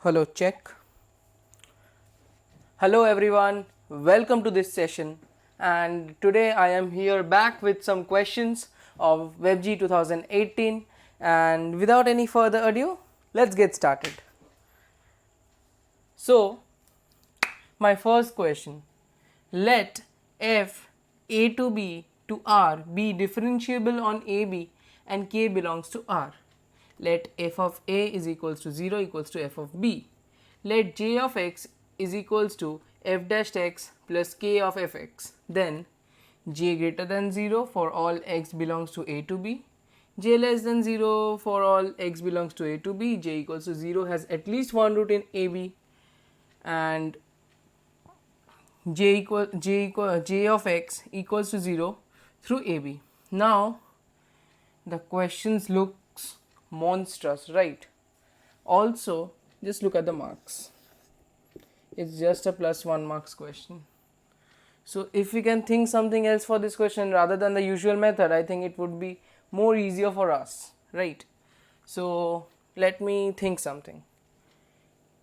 Hello, check. Hello, everyone. Welcome to this session. And today I am here back with some questions of Wbjee 2018. And without any further ado, let's get started. So, my first question, let f a to b to r be differentiable on ab and k belongs to r. Let f of a is equals to 0 equals to f of b. Let j of x is equals to f dash x plus k of fx. Then j greater than 0 for all x belongs to a to b. J less than 0 for all x belongs to a to b. J equals to 0 has at least one root in ab, and j of x equals to 0 through ab. Now the questions looks monstrous, right? Also, just look at the marks. It's just a +1 marks question. So if we can think something else for this question rather than the usual method, I think it would be more easier for us, right? So let me think something.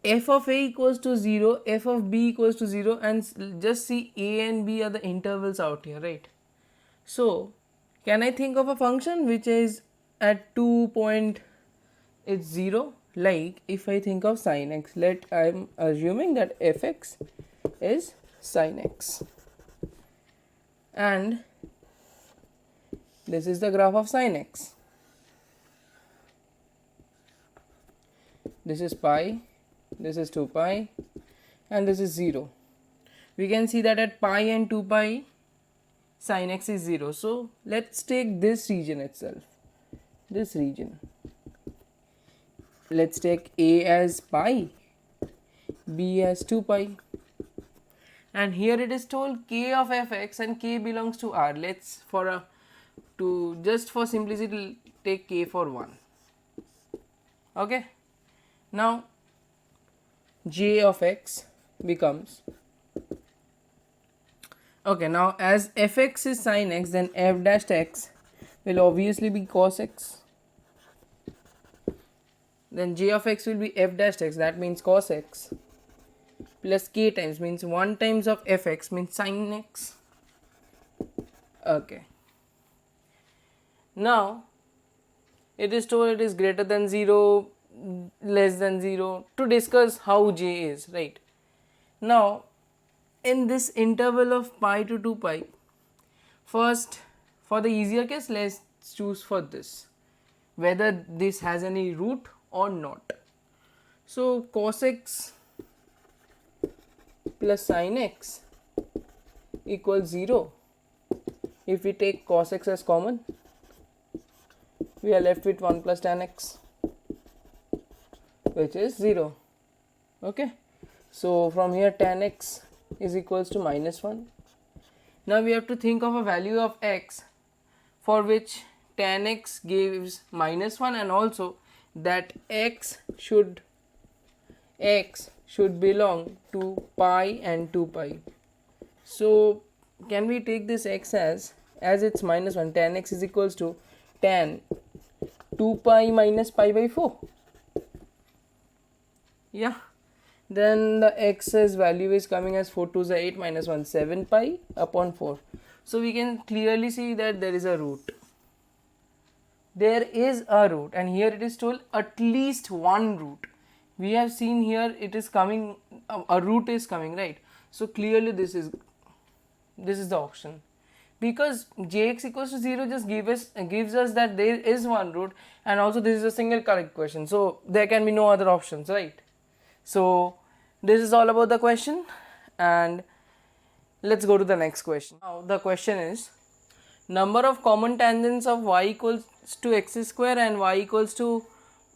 F of a equals to 0, f of b equals to 0, and just see a and b are the intervals out here, right? So can I think of a function which is at 2 point it's 0? Like if I think of sin x, I'm assuming that fx is sin x, and this is the graph of sin x. This is pi, this is 2 pi, and this is 0. We can see that at pi and 2 pi sin x is 0. So let's take this region itself, this region. Let's take a as pi, b as 2 pi, and here it is told k of fx and k belongs to r. Let's just for simplicity take k for 1. Okay, now j of x becomes, okay, now as fx is sin x, then f dash x will obviously be cos x. Then j of x will be f dash x, that means cos x, plus k times means 1 times of fx means sin x. Okay, now it is told it is greater than 0, less than 0, to discuss how j is, right? Now in this interval of pi to 2 pi, first for the easier case let's choose for this, whether this has any root or not. So cos x plus sin x equals 0. If we take cos x as common, we are left with 1 plus tan x, which is 0. Okay, so from here tan x is equals to -1. Now we have to think of a value of x for which tan x gives -1, and also that x should belong to pi and 2 pi. So can we take this x as it's -1, tan x is equals to tan 2 pi minus pi by 4. Yeah, then the x's value is coming as 4 2 is 8 minus 1 7 pi upon 4. So we can clearly see that there is a root. There is a root, and here it is told at least one root. We have seen here it is coming, a root is coming, right? So clearly this is the option, because jx equals to 0 just gives us that there is one root, and also this is a single correct question, so there can be no other options, right? So this is all about the question, and let's go to the next question. Now the question is, number of common tangents of y equals to x square and y equals to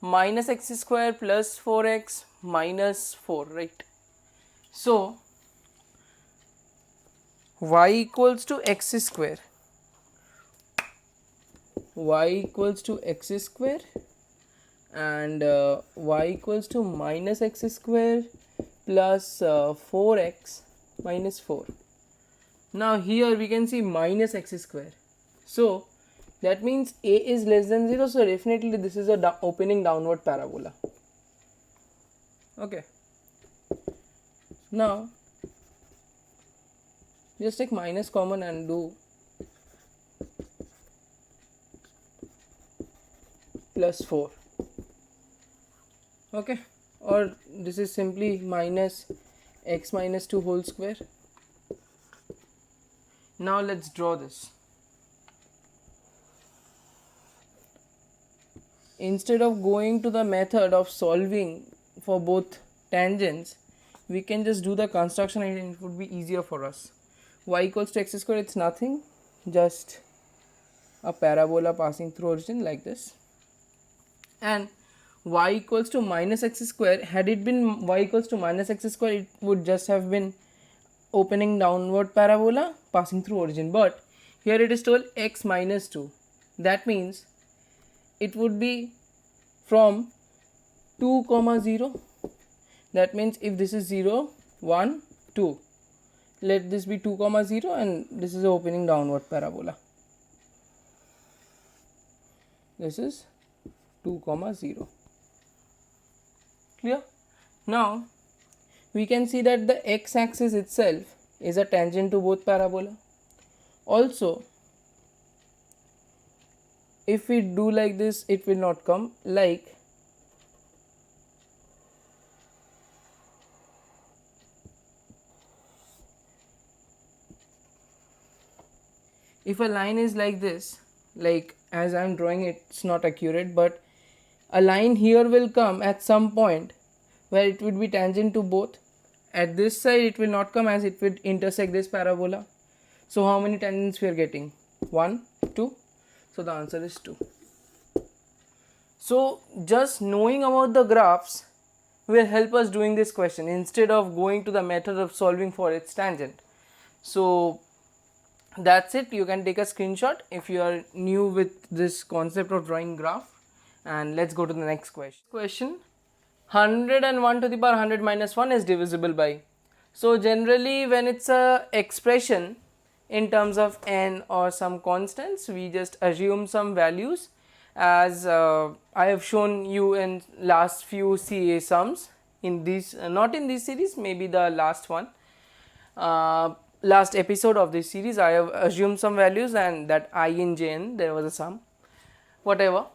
minus x square plus 4x minus 4, right? So y equals to x square, and y equals to minus x square plus 4x minus 4. Now here we can see minus x square, so that means a is less than 0, so definitely this is a opening downward parabola. Okay, now just take minus common and do plus 4. Okay, or this is simply minus x minus 2 whole square. Now let's draw this. Instead of going to the method of solving for both tangents, we can just do the construction and it would be easier for us. Y equals to x square, it's nothing, just a parabola passing through origin like this. And y equals to minus x square, had it been y equals to minus x square, it would just have been opening downward parabola passing through origin. But here it is told x minus 2. That means it would be from 2 comma 0. That means if this is 0, 1, 2, let this be 2 comma 0 and this is the opening downward parabola. This is 2 comma 0. Clear? Now we can see that the x axis itself is a tangent to both parabola. Also, if we do like this, it will not come. Like if a line is like this, like as I am drawing it, it's not accurate, but a line here will come at some point where it would be tangent to both. At this side it will not come as it would intersect this parabola. So how many tangents we are getting? 1, 2. So the answer is 2. So just knowing about the graphs will help us doing this question instead of going to the method of solving for its tangent. So that's it. You can take a screenshot if you are new with this concept of drawing graph. And let's go to the next question. 101 to the power 100 minus 1 is divisible by. So generally when it's a expression in terms of n or some constants, we just assume some values, as I have shown you in last few CA sums in this, not in this series, maybe the last one, last episode of this series. I have assumed some values and that I in Jn there was a sum, whatever.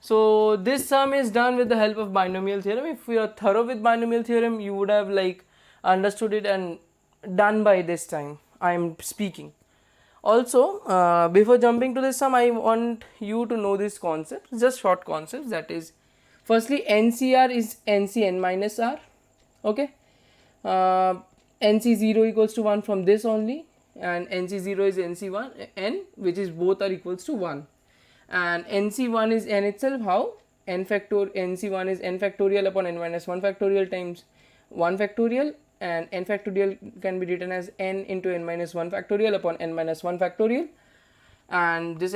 So this sum is done with the help of binomial theorem. If you are thorough with binomial theorem, you would have like understood it and done by this time I am speaking. Also, before jumping to this sum, I want you to know this concept, just short concepts. That is, firstly, NCR is NCn minus r. Okay, NC0 equals to 1 from this only, and NC0 is NC1 n, which is both are equals to 1. And NC1 is n itself. How? NC1 is n factorial upon n minus 1 factorial times 1 factorial, and n factorial can be written as n into n minus 1 factorial upon n minus 1 factorial, and this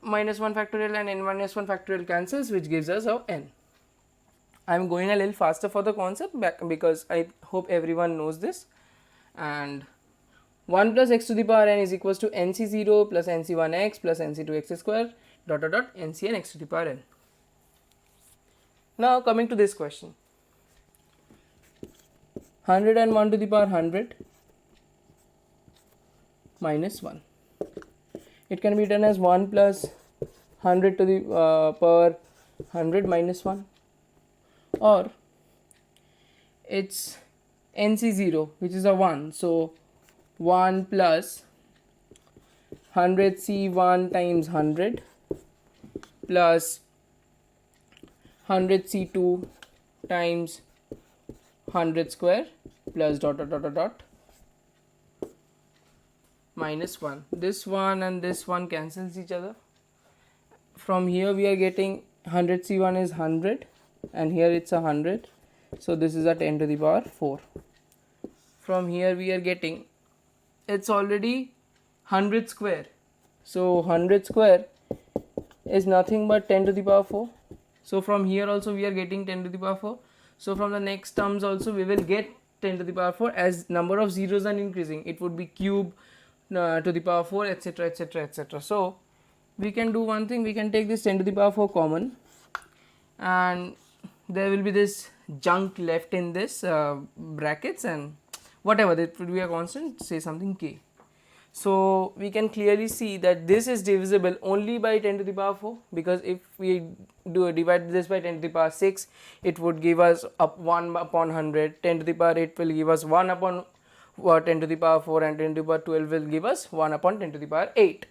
minus 1 factorial and n minus 1 factorial cancels, which gives us our n. I am going a little faster for the concept because I hope everyone knows this. And 1 plus x to the power n is equals to nc0 plus nc1x plus nc2x square dot dot dot ncn x to the power n. Now coming to this question, 101 to the power 100 minus 1. It can be written as 1 plus 100 to the power 100 minus 1, or it's nc0, which is a 1. So 1 plus 100c1 times 100 plus 100c2 times 100 square plus dot dot dot dot dot minus 1. This one and this one cancels each other. From here we are getting 100c1 is 100 and here it's 100, so this is a 10 to the power 4. From here we are getting, it's already 100 square, so 100 square is nothing but 10 to the power 4. So from here also we are getting 10 to the power 4. So from the next terms also we will get 10 to the power 4. As number of zeros are increasing, it would be cube to the power 4, etc, etc, etc. So we can do one thing, we can take this 10 to the power 4 common, and there will be this junk left in this brackets, and whatever that would be a constant, say something k. So we can clearly see that this is divisible only by 10 to the power 4, because if we divide this by 10 to the power 6, it would give us up 1 upon 100. 10 to the power 8 will give us 1 upon 10 to the power 4, and 10 to the power 12 will give us 1 upon 10 to the power 8.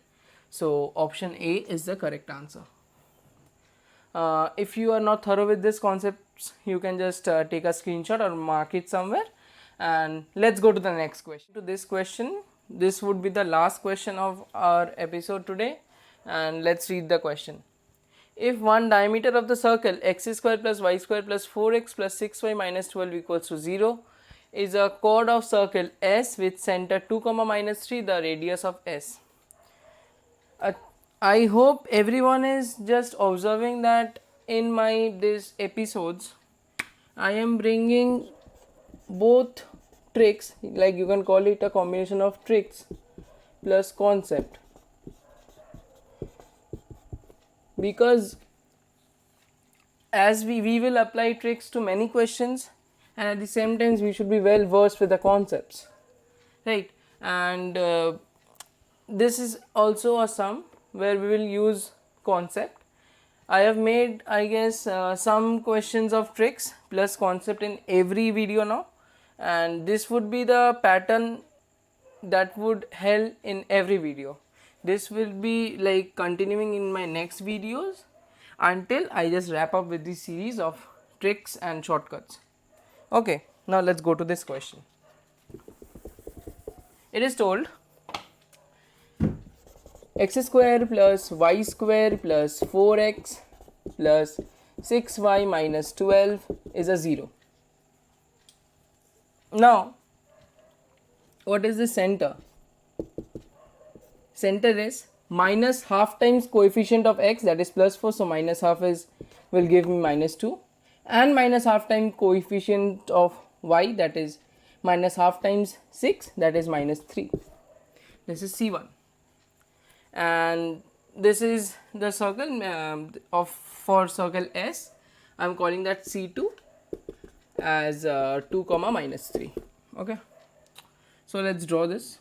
So option A is the correct answer. If you are not thorough with this concepts, you can just take a screenshot or mark it somewhere. And let's go to the next question. To this question, this would be the last question of our episode today, and let's read the question. If one diameter of the circle x square plus y square plus 4x plus 6y minus 12 equals to 0 is a chord of circle S with center 2 comma minus 3, the radius of S. I hope everyone is just observing that in my these episodes I am bringing both tricks, like you can call it a combination of tricks plus concept, because as we will apply tricks to many questions, and at the same time we should be well versed with the concepts, right? And this is also a sum where we will use concept. I have made, I guess, some questions of tricks plus concept in every video now, and this would be the pattern that would help in every video. This will be like continuing in my next videos until I just wrap up with this series of tricks and shortcuts. Okay, now let's go to this question. It is told x square plus y square plus 4x plus 6y minus 12 is a 0. Now, what is the center? Center is minus half times coefficient of x, that is plus 4, so minus half will give me minus 2, and minus half times coefficient of y, that is minus half times 6, that is minus 3. This is C1. And this is the circle for circle S. I am calling that C2 as 2 comma minus 3. Okay, so let's draw this.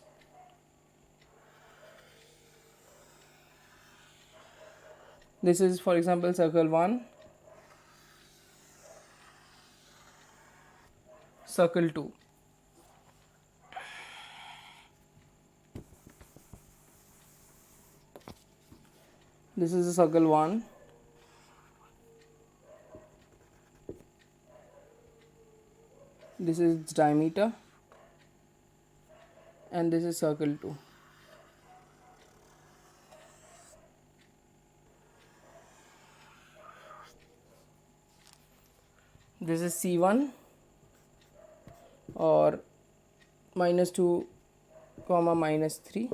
This is, for example, circle 1, circle 2. This is a circle 1, this is its diameter, and this is circle 2. This is C1 or minus 2 comma minus 3,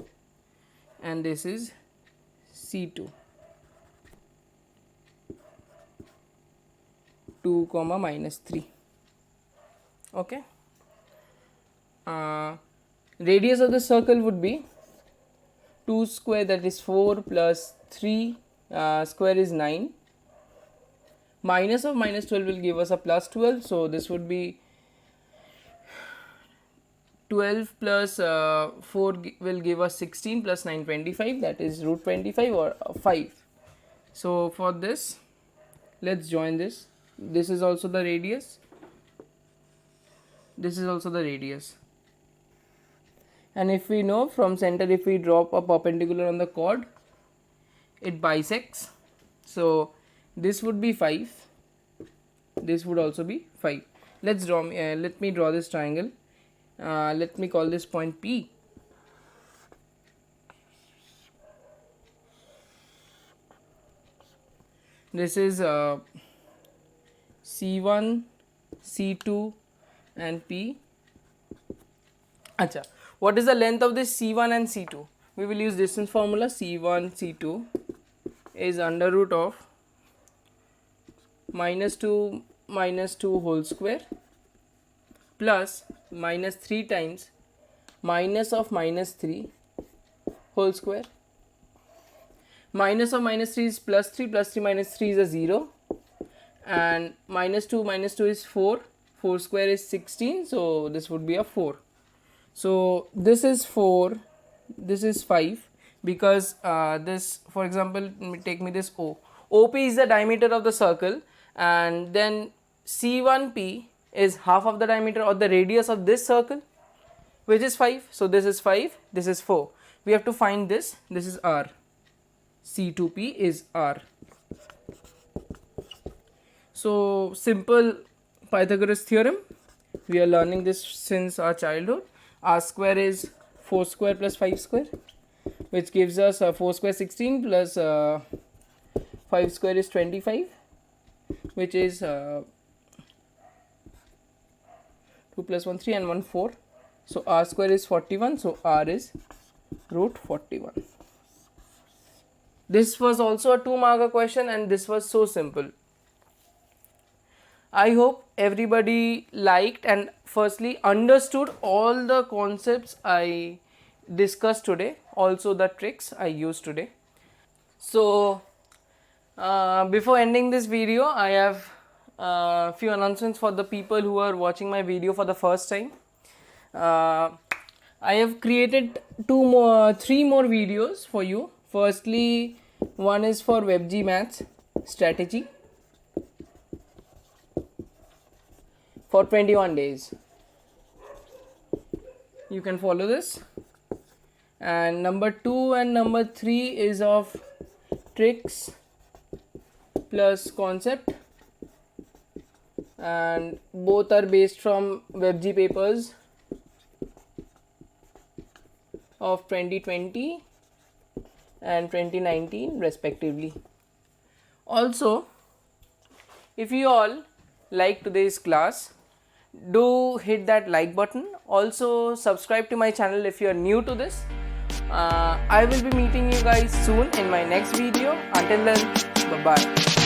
and this is C2, 2 comma minus 3. Okay, radius of the circle would be 2 square, that is 4, plus 3 square is 9. Minus of minus 12 will give us a plus 12, so this would be 12 plus 4 will give us 16 plus 9 25, that is root 25 or 5. So for this, let's join this. This is also the radius, this is also the radius, and if we know from center, if we drop a perpendicular on the chord, it bisects. So this would be 5, this would also be 5. Let's draw. Let me draw this triangle. Let me call this point P. This is C1, C2 and P. Acha, what is the length of this C1 and C2? We will use distance formula. C1, C2 is under root of minus 2 whole square plus minus 3 times minus of minus 3 whole square. Minus of minus 3 is plus 3 minus 3 is a 0, and minus 2 is 4, 4 square is 16, so this would be a 4. So this is 4, this is 5, because this, for example, take me this O. OP is the diameter of the circle, and then C1P is half of the diameter or the radius of this circle, which is 5. So this is 5, this is 4. We have to find this. This is R. C2P is R. So simple Pythagoras theorem. We are learning this since our childhood. R square is 4 square plus 5 square, which gives us 4 square 16 plus 5 square is 25, which is 2 plus 1 3 and 1 4. So R square is 41, so R is root 41. This was also a 2-marker question, and this was so simple. I hope everybody liked and firstly understood all the concepts I discussed today, also the tricks I used today. So before ending this video, I have a few announcements for the people who are watching my video for the first time. I have created 3 more videos for you. Firstly, one is for Wbjee maths strategy for 21 days. You can follow this. And number 2 and number 3 is of tricks plus concept, and both are based from Wbjee papers of 2020 and 2019 respectively. Also, if you all like today's class, do hit that like button. Also subscribe to my channel if you are new to this. I will be meeting you guys soon in my next video. Until then, bye bye.